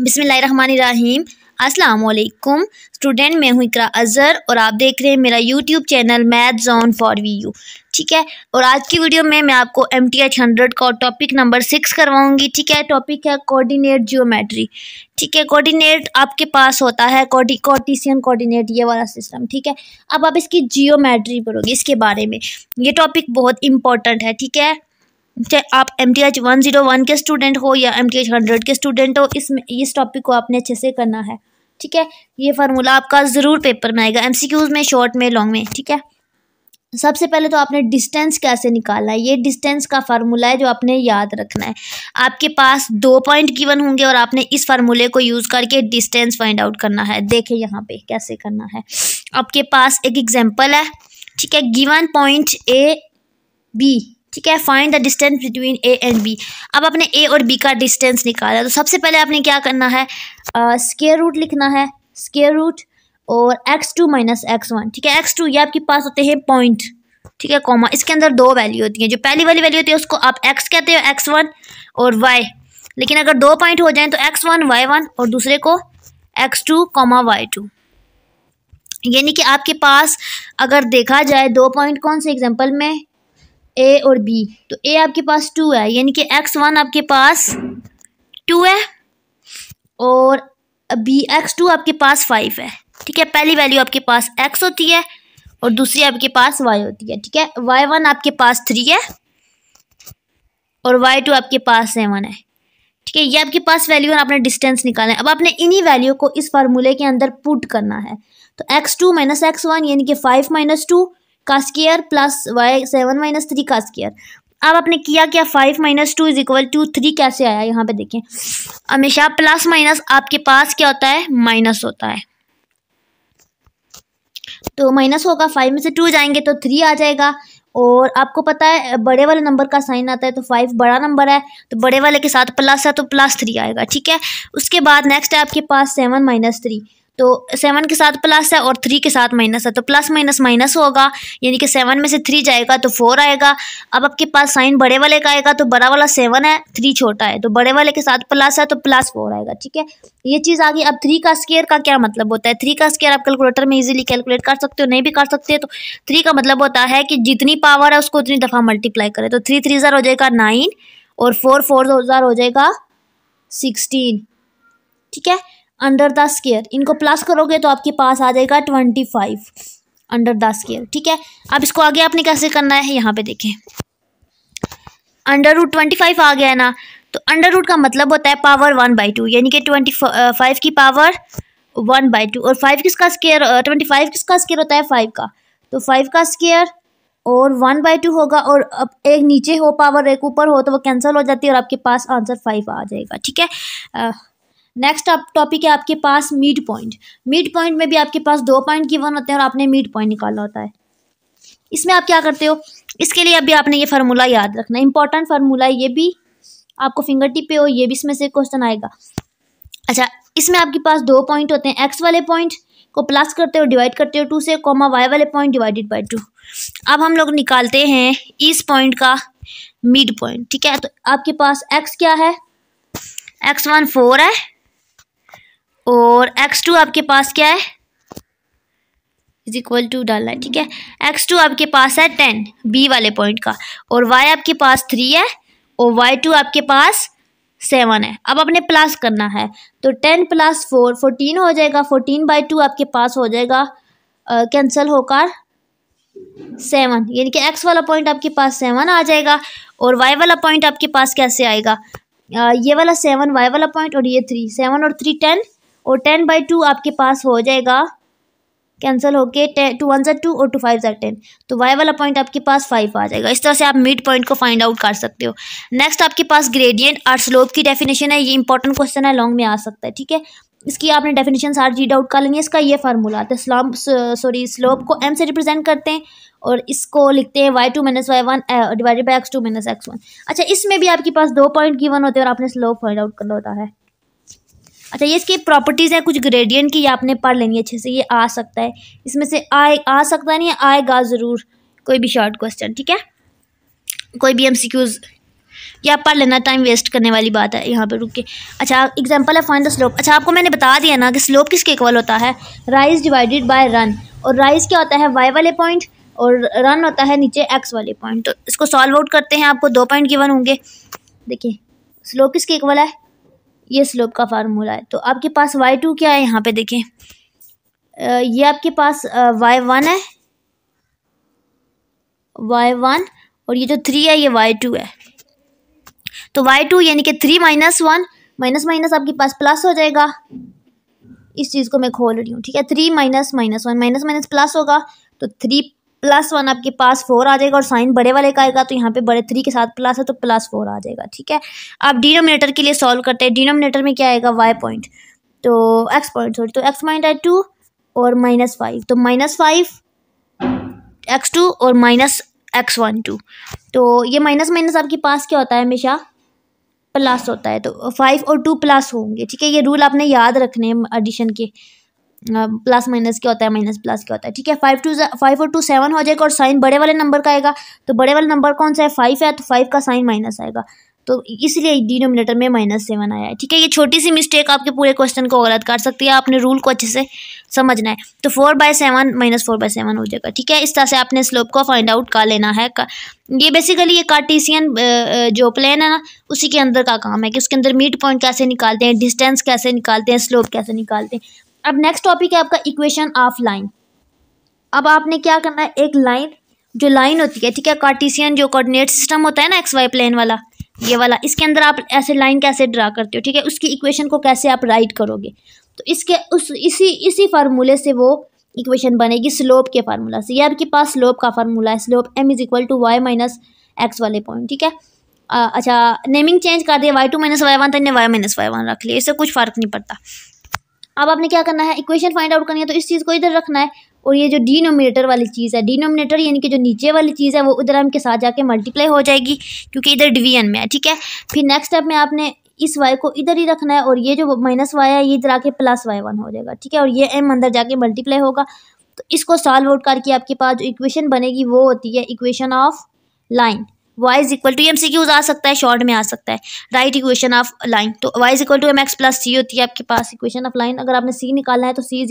बिस्मिल्लाहिर्रहमानिर्रहीम। अस्सलाम वालेकुम स्टूडेंट, मैं हूँ इकरा अज़हर और आप देख रहे हैं मेरा YouTube channel math zone for V U. ठीक है, और आज की वीडियो में मैं आपको MTH 100 का टॉपिक नंबर 6 करवाऊंगी। ठीक है, टॉपिक है कोऑर्डिनेट ज्योमेट्री। ठीक है, कोऑर्डिनेट आपके पास होता है कार्टेशियन कोऑर्डिनेट, ये वाला सिस्टम। ठीक है, अब आप इसकी जियोमेट्री पढ़ोगे, इसके बारे में। ये टॉपिक बहुत इंपॉर्टेंट है। ठीक है, चाहे आप MTH 101 के स्टूडेंट हो या MTH 100 के स्टूडेंट हो, इस टॉपिक को आपने अच्छे से करना है। ठीक है, ये फार्मूला आपका ज़रूर पेपर में आएगा, MCQs में, शॉर्ट में, लॉन्ग में। ठीक है, सबसे पहले तो आपने डिस्टेंस कैसे निकालना है, ये डिस्टेंस का फार्मूला है जो आपने याद रखना है। आपके पास 2 पॉइंट गिवन होंगे और आपने इस फार्मूले को यूज़ करके डिस्टेंस फाइंड आउट करना है। देखें यहाँ पे कैसे करना है। आपके पास एक एग्जाम्पल है। ठीक है, गिवन पॉइंट AB। ठीक है, find the distance between A and B। अब आपने A और B का डिस्टेंस निकाला, तो सबसे पहले आपने क्या करना है, स्क्वायर रूट लिखना है, स्क्वायर रूट और x2 माइनस x1। ठीक है, x2 ये आपके पास होते हैं पॉइंट। ठीक है, कॉमा, इसके अंदर 2 वैल्यू होती हैं। जो पहली वाली वैल्यू होती है उसको आप x कहते हो, x1 और y। लेकिन अगर 2 पॉइंट हो जाएं तो x1 y1 और दूसरे को x2 y2। यानी कि आपके पास अगर देखा जाए 2 पॉइंट कौन से एग्जाम्पल में, A और B, तो A आपके पास 2 है, यानी कि x1 आपके पास 2 है और x2 आपके पास 5 है। ठीक है, पहली वैल्यू आपके पास x होती है और दूसरी आपके पास y होती है। ठीक है, y1 आपके पास 3 है और y2 आपके पास 7 है। ठीक है, ये आपके पास वैल्यू है, आपने डिस्टेंस निकालना है। अब आपने इन्हीं वैल्यू को इस फार्मूले के अंदर पुट करना है। तो x2 माइनस x1 यानी कि 5 माइनस 2 का स्क्वायर प्लस y 7 माइनस 3 का स्क्वायर। अब आपने किया क्या, 5 माइनस 2 इज इक्वल टू 3 कैसे आया, यहाँ पे देखें। हमेशा प्लस माइनस आपके पास क्या होता है, माइनस होता है। तो माइनस होगा, 5 में से 2 जाएंगे तो 3 आ जाएगा। और आपको पता है बड़े वाले नंबर का साइन आता है, तो 5 बड़ा नंबर है तो बड़े वाले के साथ प्लस है तो प्लस 3 आएगा। ठीक है, उसके बाद नेक्स्ट है आपके पास 7 माइनस 3, तो 7 के साथ प्लस है और 3 के साथ माइनस है, तो प्लस माइनस माइनस होगा, यानी कि 7 में से 3 जाएगा तो 4 आएगा। अब आपके पास साइन बड़े वाले का आएगा, तो बड़ा वाला 7 है, 3 छोटा है, तो बड़े वाले के साथ प्लस है तो प्लस 4 आएगा। ठीक है, ये चीज़ आ गई। अब 3 का स्क्वायर का क्या मतलब होता है, 3 का स्क्वायर आप कैलकुलेटर में इजीली कैलकुलेट कर सकते हो, नहीं भी कर सकते तो 3 का मतलब होता है कि जितनी पावर है उसको उतनी दफ़ा मल्टीप्लाई करें। तो 3 3 ज़ार हो जाएगा 9 और 4 4 ज़ार हो जाएगा 16। ठीक है, अंडर द स्क्वायर, इनको प्लस करोगे तो आपके पास आ जाएगा 25 अंडर द स्क्वायर। ठीक है, अब इसको आगे आपने कैसे करना है, यहाँ पे देखें, अंडर रूट 25 आ गया है ना, तो अंडर रूट का मतलब होता है पावर 1/2, यानी कि 25 की पावर 1/2। और 5 किसका स्क्वायर, 25 किसका स्क्वायर होता है, 5 का, तो 5 का स्क्वायर और 1/2 होगा। और अब एक नीचे हो पावर एक ऊपर हो तो वो कैंसिल हो जाती है और आपके पास आंसर 5 आ जाएगा। ठीक है, नेक्स्ट आप टॉपिक है आपके पास मिड पॉइंट। मिड पॉइंट में भी आपके पास 2 पॉइंट गिवन होते हैं और आपने मिड पॉइंट निकालना होता है। इसमें आप क्या करते हो, इसके लिए अभी आपने ये फार्मूला याद रखना है, इंपॉर्टेंट फार्मूला है, ये भी आपको फिंगर टिप पे हो, ये भी इसमें से क्वेश्चन आएगा। अच्छा, इसमें आपके पास 2 पॉइंट होते हैं, x वाले पॉइंट को प्लस करते हो, डिवाइड करते हो 2 से, कॉमा y वाले पॉइंट डिवाइडेड बाई 2। अब हम लोग निकालते हैं इस पॉइंट का मिड पॉइंट। ठीक है, तो आपके पास x क्या है, x1 4 है और x2 आपके पास क्या है, इज इक्वल टू डालना है। ठीक है, x2 आपके पास है 10 B वाले पॉइंट का, और y आपके पास 3 है और y2 आपके पास 7 है। अब आपने प्लस करना है, तो 10 प्लस 4 14 हो जाएगा, 14/2 आपके पास हो जाएगा, कैंसिल होकर 7, यानी कि x वाला पॉइंट आपके पास 7 आ जाएगा और y वाला पॉइंट आपके पास कैसे आएगा, ये वाला 7 y वाला पॉइंट और ये 3, 7 और 3 10 और 10/2 आपके पास हो जाएगा, कैंसिल होके 2 1 ज़ा 2 और 2 5 ज़ा 10, तो y वाला पॉइंट आपके पास 5 आ जाएगा। इस तरह से आप मिड पॉइंट को फाइंड आउट कर सकते हो। नेक्स्ट आपके पास ग्रेडियंट और स्लोप की डेफिनेशन है, ये इंपॉर्टेंट क्वेश्चन है, लॉन्ग में आ सकता है। ठीक है, इसकी आपने डेफिनेशन सारी रीड आउट कर लेंगे। इसका ये फार्मूला आता है, स्लोप को m से रिप्रेजेंट करते हैं और इसको लिखते हैं y2 minus y1 divided by x2 minus x1। अच्छा, इसमें भी आपके पास 2 पॉइंट गिवन होते हैं और आपने स्लोप फाइंड आउट करना होता है। अच्छा, ये इसकी प्रॉपर्टीज़ है कुछ ग्रेडियंट की, ये आपने पढ़ लेनी है अच्छे से, ये आ सकता है इसमें से, आ सकता नहीं है, आएगा ज़रूर कोई भी शॉर्ट क्वेश्चन। ठीक है, कोई भी MCQs ये आप पढ़ लेना, टाइम वेस्ट करने वाली बात है यहाँ पे रुक के। अच्छा एग्जांपल है फाइंड द स्लोप। अच्छा आपको मैंने बता दिया ना कि स्लोप किसके इक्वल होता है, राइज डिवाइडेड बाय रन। और राइज क्या होता है, वाई वाले पॉइंट, और रन होता है नीचे एक्स वाले पॉइंट। तो इसको सॉल्व आउट करते हैं, आपको 2 पॉइंट गिवन होंगे। देखिए स्लोप किसके इक्वल है, ये स्लोप का फार्मूला है। तो आपके पास y2 क्या है, यहाँ पे देखें ये आपके पास y1 है, y1, और ये जो 3 है ये y2 है। तो y2 यानी कि 3 माइनस 1, माइनस माइनस आपके पास प्लस हो जाएगा। इस चीज़ को मैं खोल रही हूँ, ठीक है। 3 minus minus 1, minus minus plus होगा, तो 3 प्लस 1 आपके पास 4 आ जाएगा, और साइन बड़े वाले का आएगा, तो यहाँ पे बड़े 3 के साथ प्लस है तो प्लस 4 आ जाएगा, ठीक है। आप डिनोमिनेटर के लिए सॉल्व करते हैं। डिनोमिनेटर में क्या आएगा, y पॉइंट, तो x पॉइंट सॉरी, तो x पॉइंट है 2 और -5, तो -5 x2 और माइनस x12। तो ये माइनस माइनस आपके पास क्या होता है, हमेशा प्लस होता है। तो 5 और 2 प्लस होंगे, ठीक है। ये रूल आपने याद रखने हैं एडिशन के, प्लस माइनस क्या होता है, माइनस प्लस क्या होता है, ठीक है। 5 और 2 7 हो जाएगा, और साइन बड़े वाले नंबर का आएगा। तो बड़े वाला नंबर कौन सा है, 5 है, तो 5 का साइन माइनस आएगा, तो इसलिए डिनोमिनेटर में -7 आया है, ठीक है। ये छोटी सी मिस्टेक आपके पूरे क्वेश्चन को गलत कर सकती है, आपने रूल को अच्छे से समझना है। तो 4/7 -4/7 हो जाएगा, ठीक है। इस तरह से आपने स्लोप को फाइंड आउट कर लेना है। ये बेसिकली ये कार्टेशियन जो प्लेन है ना, उसी के अंदर का काम है कि उसके अंदर मिड पॉइंट कैसे निकालते हैं, डिस्टेंस कैसे निकालते हैं, स्लोप कैसे निकालते हैं। अब नेक्स्ट टॉपिक है आपका इक्वेशन ऑफ लाइन। अब आपने क्या करना है, एक लाइन, जो लाइन होती है, ठीक है, कार्टेशियन जो कोऑर्डिनेट सिस्टम होता है ना, XY प्लेन वाला, ये वाला, इसके अंदर आप ऐसे लाइन कैसे ड्रा करते हो, ठीक है, उसकी इक्वेशन को कैसे आप राइट करोगे। तो इसके इसी फार्मूले से वो इक्वेशन बनेगी, स्लोप के फार्मूला से। ये आपके पास स्लोप का फार्मूला है, स्लोप m = y - x वाले पॉइंट, ठीक है। अच्छा नेमिंग चेंज कर दिया, y2 - y1 तो इन्हें y - y1 रख लिया, इससे कुछ फ़र्क नहीं पड़ता। अब आपने क्या करना है, इक्वेशन फाइंड आउट करनी है, तो इस चीज़ को इधर रखना है, और ये जो डिनोमिनेटर वाली चीज़ है, डिनोमिनेटर यानी कि जो नीचे वाली चीज़ है, वो उधर m के साथ जाके मल्टीप्लाई हो जाएगी, क्योंकि इधर डिवीजन में है, ठीक है। फिर नेक्स्ट स्टेप में आपने इस y को इधर ही रखना है, और ये जो -y है ये इधर आके +y1 हो जाएगा, ठीक है, और ये m अंदर जाके मल्टीप्लाई होगा। तो इसको सॉल्व आउट करके आपके पास जो इक्वेशन बनेगी वो होती है equation of line. y = MCQs आ सकता है, शॉर्ट में आ सकता है, राइट इक्वेशन ऑफ लाइन। तो y = mx + c होती है आपके पास इक्वेशन ऑफ लाइन। अगर आपने c निकालना है तो c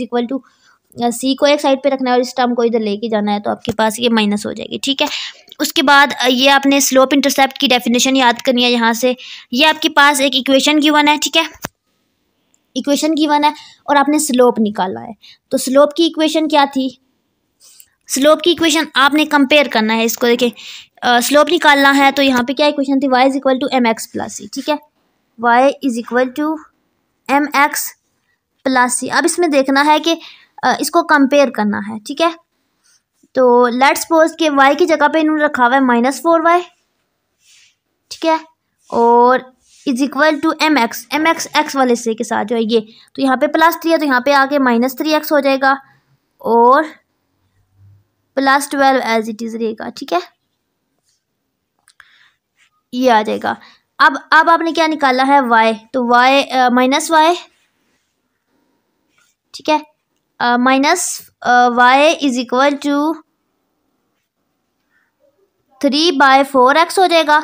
c को एक साइड पे रखना है, और इस टर्म को इधर लेके जाना है, तो आपके पास ये माइनस हो जाएगी, ठीक है। उसके बाद ये आपने स्लोप इंटरसेप्ट की डेफिनेशन याद करनी है यहाँ से। ये आपके पास एक इक्वेशन गिवन है, ठीक है, इक्वेशन गिवन है, और आपने स्लोप निकालना है। तो स्लोप की इक्वेशन क्या थी, स्लोप की इक्वेशन आपने कंपेयर करना है इसको, देखिए स्लोप निकालना है, तो यहाँ पे क्या इक्वेशन थी, y = mx + c, ठीक है, y = mx + c। अब इसमें देखना है कि इसको कंपेयर करना है, ठीक है। तो लेट्स सपोज कि y की जगह पे इन्होंने रखा हुआ है -4y, ठीक है, और = mx, mx x वाले से के साथ जो है ये, तो यहाँ पे +3 है, तो यहाँ पे आके -3x हो जाएगा, और +12 एज इट इज़ रहेगा, ठीक है, ये आ जाएगा। अब आपने क्या निकाला है, y, तो y -y, ठीक है, -y = 3/4x हो जाएगा,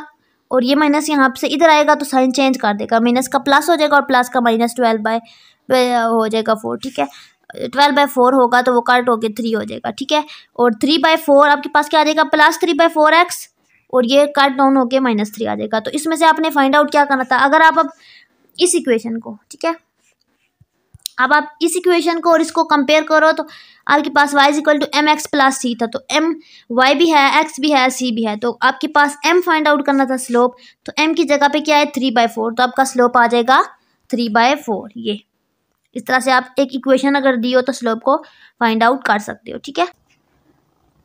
और ये माइनस यहाँ से इधर आएगा तो साइन चेंज कर देगा, माइनस का प्लस हो जाएगा, और प्लस का -12 हो जाएगा 4, ठीक है। 12/4 होगा तो वो कट होके 3 हो जाएगा, ठीक है, और 3/4 आपके पास क्या आ जाएगा, +3/4x, और ये कट डाउन होके -3 आ जाएगा। तो इसमें से आपने फाइंड आउट क्या करना था, अगर आप अब इस इक्वेशन को, ठीक है, अब आप इस इक्वेशन को और इसको कंपेयर करो, तो आपके पास y = mx + c था, तो y भी है, x भी है, c भी है, तो आपके पास m फाइंड आउट करना था स्लोप, तो m की जगह पे क्या है 3/4, तो आपका स्लोप आ जाएगा 3/4। ये इस तरह से आप एक इक्वेशन अगर दी हो तो स्लोप को फाइंड आउट कर सकते हो, ठीक है।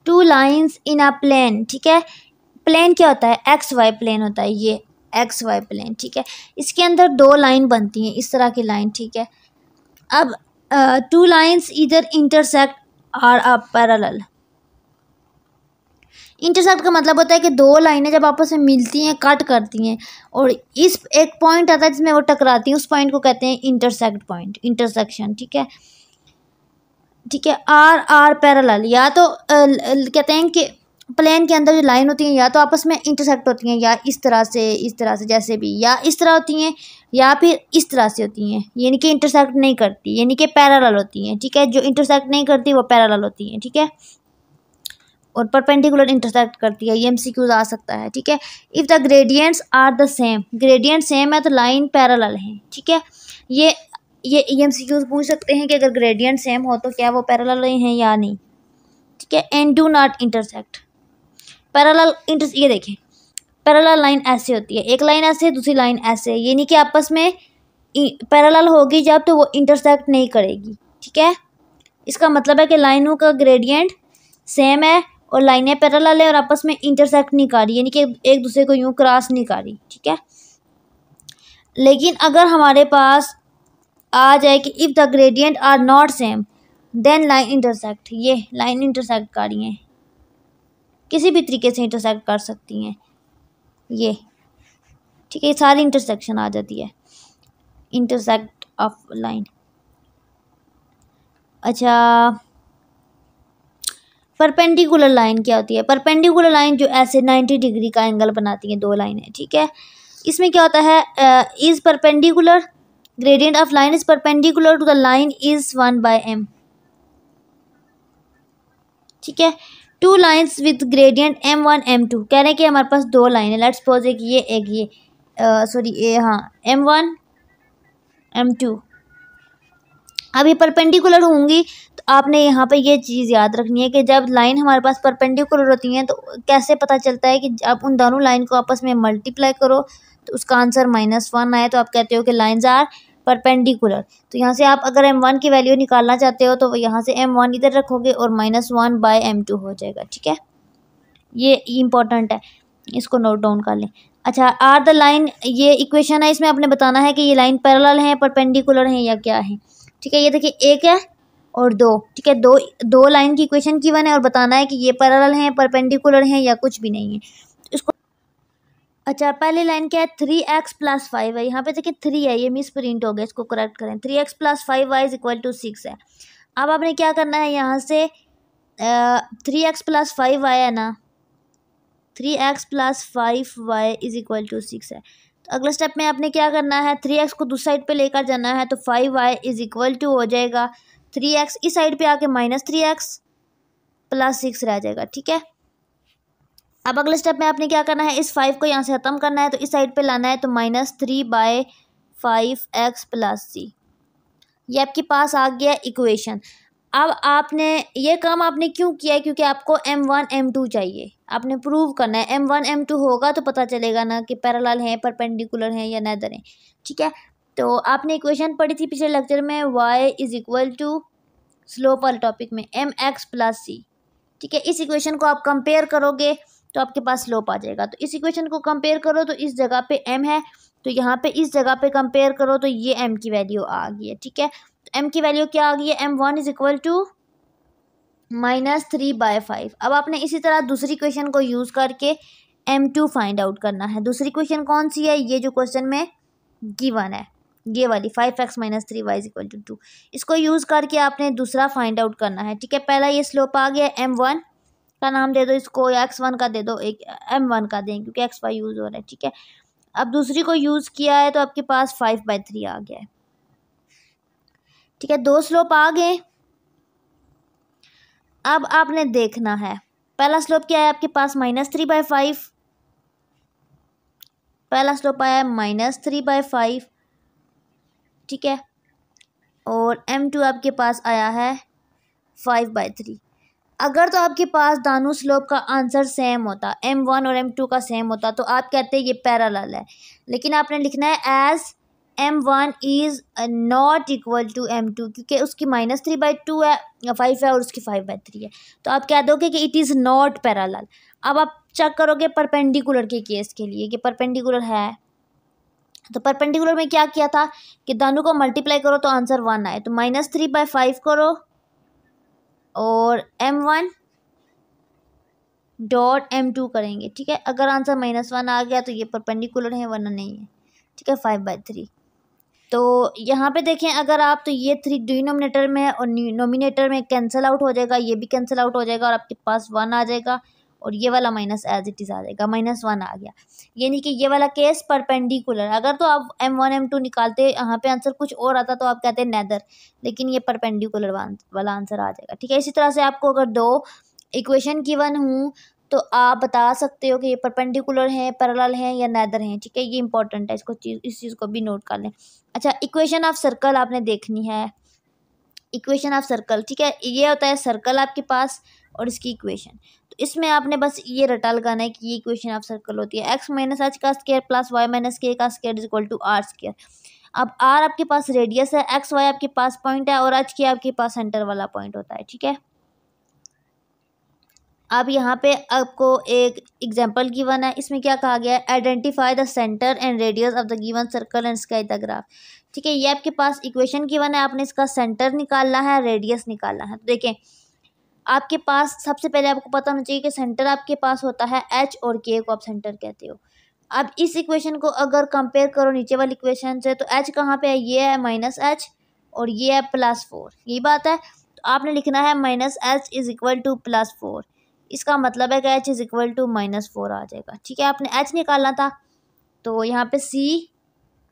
2 लाइन्स इन अ प्लेन, ठीक है, प्लेन क्या होता है, XY प्लेन होता है, ये XY प्लेन, ठीक है। इसके अंदर 2 लाइन बनती हैं, इस तरह की लाइन, ठीक है। अब 2 लाइन्स इधर intersect are a parallel. Intersect का मतलब होता है कि 2 लाइनें जब आपस में मिलती हैं, कट करती हैं, और इस एक पॉइंट आता है जिसमें वो टकराती हैं, उस पॉइंट को कहते हैं इंटरसेक्ट पॉइंट, इंटरसेक्शन, ठीक है, ठीक है। आर पैरेलल, या तो कहते हैं कि प्लेन के अंदर जो लाइन होती हैं या तो आपस में इंटरसेक्ट होती हैं, या इस तरह से जैसे भी, या इस तरह होती हैं, या फिर इस तरह से होती हैं, यानी कि इंटरसेक्ट नहीं करती, यानी कि पैरेलल होती हैं। ठीक है, जो इंटरसेक्ट नहीं करती वो पैरेलल होती हैं। ठीक है, और परपेंडिकुलर इंटरसेक्ट करती है, ये एमसीक्यूज आ सकता है। ठीक है, if the gradients are the same, gradient same है तो लाइन पैरेलल है। ठीक है, ये एमसीक्यूज पूछ सकते हैं कि अगर ग्रेडियंट सेम हो तो क्या वो पैरेलल हैं या नहीं। ठीक है, and do not intersect. Parallel ये देखें, पैरेलल लाइन ऐसे होती है, एक लाइन ऐसे, दूसरी लाइन ऐसे, यानी कि आपस में पैरेलल होगी जब तो वो इंटरसेक्ट नहीं करेगी। ठीक है, इसका मतलब है कि लाइनों का ग्रेडियंट सेम है और लाइनें पैरेलल है और आपस में इंटरसेक्ट नहीं कर रही, यानी कि एक दूसरे को यूं क्रॉस नहीं कर रही। ठीक है, लेकिन अगर हमारे पास आ जाए कि if the gradient are not same then line intersect, ये लाइन इंटरसेक्ट कर रही हैं, किसी भी तरीके से इंटरसेक्ट कर सकती हैं ये। ठीक है, ये सारी इंटरसेक्शन आ जाती है, इंटरसेक्ट ऑफ लाइन। अच्छा, परपेंडिकुलर लाइन क्या होती है? परपेंडिकुलर लाइन जो ऐसे 90 डिग्री का एंगल बनाती हैं, दो लाइनें। ठीक है, इसमें क्या होता है, is perpendicular, gradient of line is perpendicular to the line is 1/m। ठीक है, two lines with gradient m1 m2, कह रहे हैं कि हमारे पास दो लाइन है, लेट्स सपोज एक ये सॉरी ये, हाँ, m1 m2। अब ये परपेंडिकुलर होंगी तो आपने यहाँ पे ये चीज़ याद रखनी है कि जब लाइन हमारे पास परपेंडिकुलर होती हैं तो कैसे पता चलता है कि आप उन दोनों लाइन को आपस में मल्टीप्लाई करो तो उसका आंसर -1 आए तो आप कहते हो कि लाइन्स आर परपेंडिकुलर। तो यहाँ से आप अगर m1 की वैल्यू निकालना चाहते हो तो यहाँ से m1 इधर रखोगे और -1/m2 हो जाएगा। ठीक है, ये इम्पोर्टेंट है, इसको नोट डाउन कर लें। अच्छा, आर द लाइन, ये इक्वेशन है, इसमें आपने बताना है कि ये लाइन पैरेलल है, परपेंडिकुलर है या क्या है। ठीक है, ये देखिए एक है और दो। ठीक है, दो लाइन की इक्वेशन गिवन है और बताना है कि ये पैरेलल हैं, परपेंडिकुलर हैं या कुछ भी नहीं है। इसको अच्छा, पहली लाइन क्या है, 3x + 5 है, यहाँ पे देखिए 3 है, ये मिस प्रिंट हो गया, इसको करेक्ट करें। 3x + 5y = 6 है। अब आपने क्या करना है, यहाँ से 3x + 5y है ना, 3x + 5y = 6 है। तो अगले स्टेप में आपने क्या करना है, 3x को दूसरी साइड पे लेकर जाना है तो 5y = हो जाएगा 3x, इस साइड पे आके -3x + 6 रह जाएगा। ठीक है, अब अगले स्टेप में आपने क्या करना है, इस 5 को यहाँ से ख़त्म करना है तो इस साइड पे लाना है तो -3/5x + c, ये आपके पास आ गया इक्वेशन। अब आपने ये काम आपने क्यों किया है, क्योंकि आपको m1 m2 चाहिए, आपने प्रूव करना है। m1 m2 होगा तो पता चलेगा ना कि पैरेलल हैं, परपेंडिकुलर हैं या नदर हैं। ठीक है, तो आपने इक्वेशन पढ़ी थी पिछले लेक्चर में, y = स्लोप वाले टॉपिक में mx + c। ठीक है, इस इक्वेशन को आप कंपेयर करोगे तो आपके पास स्लोप आ जाएगा। तो इस इक्वेशन को कंपेयर करो तो इस जगह पे m है, तो यहाँ पे इस जगह पे कंपेयर करो तो ये m की वैल्यू आ गई है। ठीक है, m की वैल्यू क्या आ गई है, m1 = -3/5। अब आपने इसी तरह दूसरी इक्वेशन को यूज़ करके m2 फाइंड आउट करना है। दूसरी इक्वेशन कौन सी है, ये जो क्वेश्चन में गिवन है, ये वाली 5x - 3y = 2, इसको यूज़ करके आपने दूसरा फाइंड आउट करना है। ठीक है, पहला ये स्लोप आ गया, m1 का नाम दे दो इसको, या x1 का दे दो, एक m1 का दें क्योंकि xy यूज़ हो रहा है। ठीक है, अब दूसरी को यूज़ किया है तो आपके पास 5/3 आ गया है। ठीक है, दो स्लोप आ गए। अब आपने देखना है, पहला स्लोप क्या है आपके पास, -3/5, पहला स्लोप आया है -3/5। ठीक है, और m2 आपके पास आया है 5/3। अगर तो आपके पास दोनों स्लोप का आंसर सेम होता, m1 और m2 का सेम होता, तो आप कहते हैं ये पैरेलल है, लेकिन आपने लिखना है as m1 is not equal to m2, क्योंकि उसकी -3/2 है, 5 है और उसकी 5/3 है, तो आप कह दोगे कि इट इज़ नॉट पैरेलल। अब आप चेक करोगे परपेंडिकुलर के केस के लिए कि परपेंडिकुलर है, तो परपेंडिकुलर में क्या किया था कि दोनों को मल्टीप्लाई करो तो आंसर 1 आए, तो -3/5 करो और m1 डॉट m2 करेंगे। ठीक है, अगर आंसर -1 आ गया तो ये परपेंडिकुलर है, वरना नहीं है। ठीक है, 5/3। तो यहाँ पे देखें अगर आप, तो ये 3 डिनोमिनेटर में है और नोमिनेटर में कैंसिल आउट हो जाएगा, ये भी कैंसिल आउट हो जाएगा और आपके पास 1 आ जाएगा और ये वाला माइनस एज इट इज़ आ जाएगा, -1 आ गया। यानी कि ये वाला केस परपेंडिकुलर, अगर तो आप M1 M2 निकालते यहाँ पे आंसर कुछ और आता तो आप कहते हैं नेदर, लेकिन ये परपेंडिकुलर वाला आंसर आ जाएगा। ठीक है, इसी तरह से आपको अगर दो इक्वेशन गिवन हूँ तो आप बता सकते हो कि ये परपेंडिकुलर हैं, पैरेलल हैं या नेदर हैं। ठीक है, ये इंपॉर्टेंट है, इस चीज़ को भी नोट कर लें। अच्छा, इक्वेशन ऑफ सर्कल आपने देखनी है, इक्वेशन ऑफ सर्कल। ठीक है, ये होता है सर्कल आपके पास और इसकी इक्वेशन। तो इसमें आपने बस ये रटा लगाना है कि ये इक्वेशन ऑफ सर्कल होती है x माइनस h का square plus y minus k का square is equal to r square. अब r आपके पास रेडियस है, x y आपके पास पॉइंट है और h k आपके पास सेंटर वाला पॉइंट होता है। ठीक है, अब यहाँ पे आपको एक एग्जांपल गिवन है, इसमें क्या कहा गया है, identify the centre and radius of the given circle and sketch the graph. ठीक है, ये आपके पास इक्वेशन गिवन है, आपने इसका सेंटर निकालना है, रेडियस निकालना है। तो देखें, आपके पास सबसे पहले आपको पता होना चाहिए कि सेंटर आपके पास होता है h और k को आप सेंटर कहते हो। अब इस इक्वेशन को अगर कंपेयर करो नीचे वाली इक्वेशन से, तो h कहाँ पे है, ये है -h और ये है +4, यही बात है। तो आपने लिखना है -h इज इक्वल टू +4, इसका मतलब है कि h इज इक्वल टू -4 आ जाएगा। ठीक है, आपने h निकालना था तो यहाँ पे c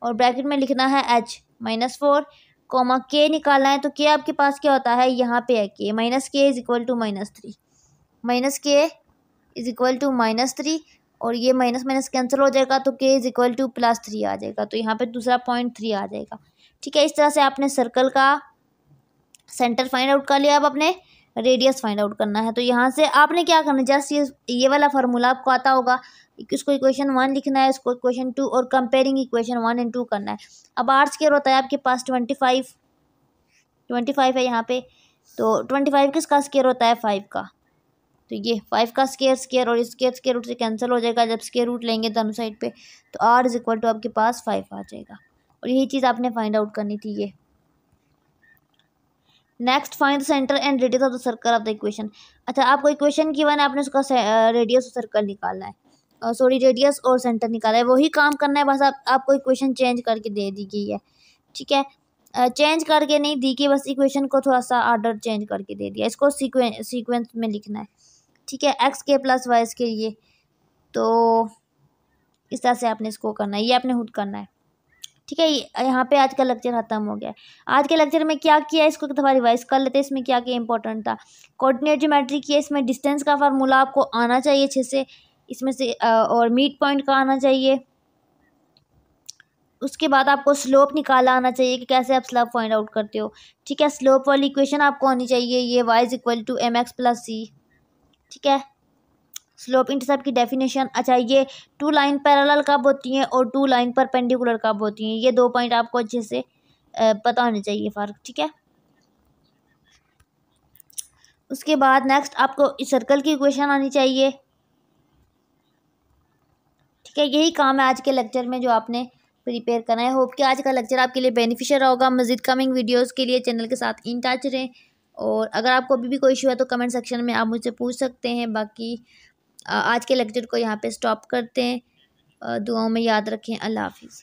और ब्रैकेट में लिखना है h -4 कोमा k निकालना है, तो k आपके पास क्या होता है, यहाँ पे है k, -k is equal to -3, -k is equal to -3 और ये माइनस माइनस कैंसिल हो जाएगा तो k इज इक्वल टू +3 आ जाएगा। तो यहाँ पे दूसरा पॉइंट 3 आ जाएगा। ठीक है, इस तरह से आपने सर्कल का सेंटर फाइंड आउट कर लिया। अब आपने रेडियस फाइंड आउट करना है, तो यहाँ से आपने क्या करना है, जस्ट ये वाला फार्मूला आपको आता होगा, इसको इक्वेशन 1 लिखना है, इसको इक्वेशन 2 और कंपेयरिंग इक्वेशन 1 एंड 2 करना है। अब r स्क्वायर होता है आपके पास 25 है यहाँ पे, तो 25 किसका स्क्वायर होता है, 5 का, तो ये 5 का स्क्वायर और इसके स्क्वायर रूट से कैंसिल हो जाएगा जब स्क्वायर रूट लेंगे दोनों साइड पे, तो r इज इक्वल टू आपके पास 5 आ जाएगा। और यही चीज़ आपने फाइंड आउट करनी थी। ये next find the centre and radius of the circle of the equation. अच्छा, आपको इक्वेशन गिवन है, आपने उसका रेडियस और सर्कल निकालना है, सॉरी रेडियस और सेंटर निकाला है, वही काम करना है, बस आपको इक्वेशन चेंज करके दे दी गई है। ठीक है, चेंज करके नहीं दी गई, बस इक्वेशन को थोड़ा सा ऑर्डर चेंज करके दे दिया, इसको सीक्वेंस में लिखना है। ठीक है, x k प्लस वाई के लिए, तो इस तरह से आपने इसको करना है, ये आपने खुद करना है। ठीक है, यहाँ पे आज का लेक्चर खत्म हो गया है। आज के लेक्चर में क्या किया, इसको एक दफ़ा रिवाइज कर लेते हैं। इसमें क्या क्या इंपॉर्टेंट था, कोऑर्डिनेट ज्योमेट्री किया, इसमें डिस्टेंस का फार्मूला आपको आना चाहिए अच्छे से, इसमें से और मिड पॉइंट का आना चाहिए। उसके बाद आपको स्लोप निकाला आना चाहिए कि कैसे आप स्लोप फाइंड आउट करते हो। ठीक है, स्लोप वाली इक्वेशन आपको आनी चाहिए, ये y is equal to mx plus c। ठीक है, स्लोप इंटरसेप्ट की डेफिनेशन। अच्छा, ये 2 लाइन पैरेलल कब होती हैं और 2 लाइन परपेंडिकुलर कब होती हैं, ये 2 पॉइंट आपको अच्छे से पता होने चाहिए फ़र्क। ठीक है, उसके बाद नेक्स्ट आपको इस सर्कल की इक्वेशन आनी चाहिए। ठीक है, यही काम है आज के लेक्चर में जो आपने प्रिपेयर करना है। होप कि आज का लेक्चर आपके लिए बेनिफिशियल होगा। मज़ीद कमिंग वीडियोस के लिए चैनल के साथ इन टच रहें, और अगर आपको अभी भी कोई इशू है तो कमेंट सेक्शन में आप मुझसे पूछ सकते हैं। बाकी आज के लेक्चर को यहाँ पे स्टॉप करते हैं। दुआओं में याद रखें। अल्लाह हाफिज़।